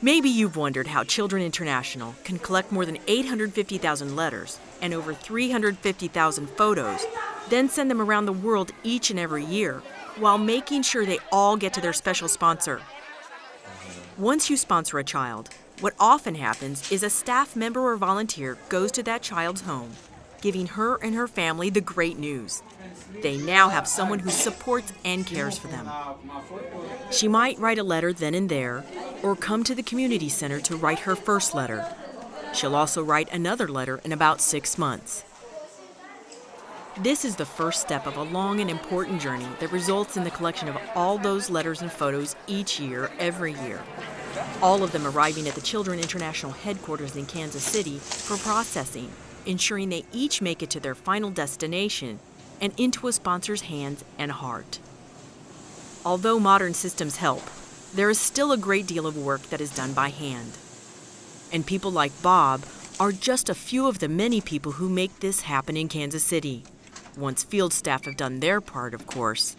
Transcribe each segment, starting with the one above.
Maybe you've wondered how Children International can collect more than 850,000 letters and over 350,000 photos, then send them around the world each and every year, while making sure they all get to their special sponsor. Once you sponsor a child, what often happens is a staff member or volunteer goes to that child's home, giving her and her family the great news. They now have someone who supports and cares for them. She might write a letter then and there, or come to the community center to write her first letter. She'll also write another letter in about 6 months. This is the first step of a long and important journey that results in the collection of all those letters and photos each year, every year. All of them arriving at the Children International headquarters in Kansas City for processing, ensuring they each make it to their final destination and into a sponsor's hands and heart. Although modern systems help, there is still a great deal of work that is done by hand. And people like Bob are just a few of the many people who make this happen in Kansas City, once field staff have done their part, of course.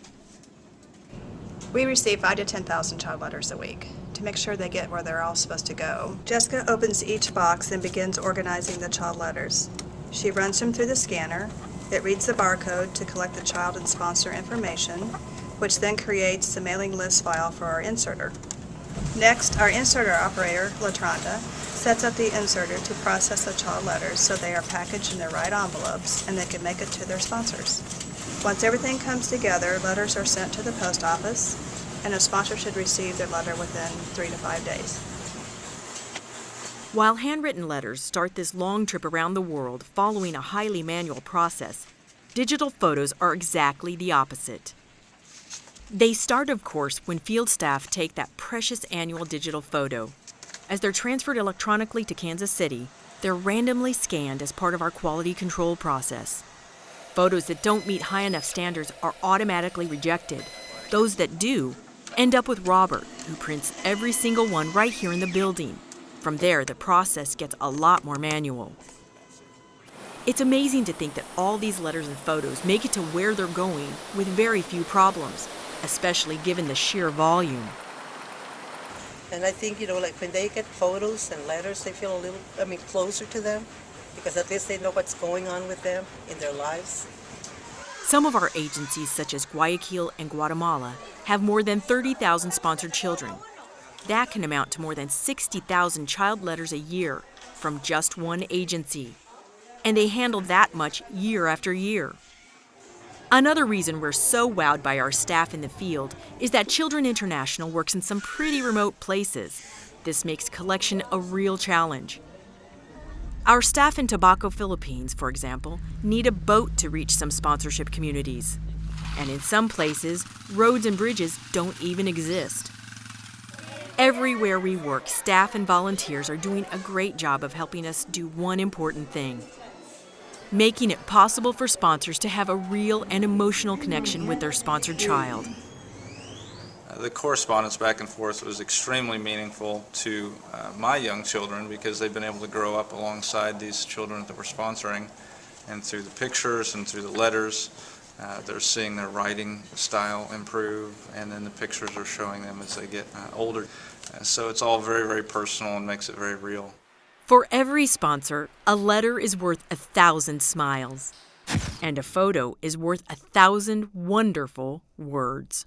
We receive 5,000 to 10,000 child letters a week to make sure they get where they're all supposed to go. Jessica opens each box and begins organizing the child letters. She runs them through the scanner. It reads the barcode to collect the child and sponsor information, which then creates the mailing list file for our inserter. Next, our inserter operator, Latronda, sets up the inserter to process the child letters so they are packaged in the right envelopes and they can make it to their sponsors. Once everything comes together, letters are sent to the post office, and a sponsor should receive their letter within 3 to 5 days. While handwritten letters start this long trip around the world following a highly manual process, digital photos are exactly the opposite. They start, of course, when field staff take that precious annual digital photo. As they're transferred electronically to Kansas City, they're randomly scanned as part of our quality control process. Photos that don't meet high enough standards are automatically rejected. Those that do end up with Robert, who prints every single one right here in the building. From there, the process gets a lot more manual. It's amazing to think that all these letters and photos make it to where they're going with very few problems, especially given the sheer volume. And I think, like when they get photos and letters, they feel a little, closer to them, because at least they know what's going on with them in their lives. Some of our agencies, such as Guayaquil and Guatemala, have more than 30,000 sponsored children. That can amount to more than 60,000 child letters a year from just one agency. And they handle that much year after year. Another reason we're so wowed by our staff in the field is that Children International works in some pretty remote places. This makes collection a real challenge. Our staff in Tabaco, Philippines, for example, need a boat to reach some sponsorship communities. And in some places, roads and bridges don't even exist. Everywhere we work, staff and volunteers are doing a great job of helping us do one important thing: making it possible for sponsors to have a real and emotional connection with their sponsored child. The correspondence back and forth was extremely meaningful to my young children, because they've been able to grow up alongside these children that we're sponsoring, and through the pictures and through the letters, they're seeing their writing style improve, and then the pictures are showing them as they get older. So it's all very, very personal and makes it very real. For every sponsor, a letter is worth 1,000 smiles, and a photo is worth 1,000 wonderful words.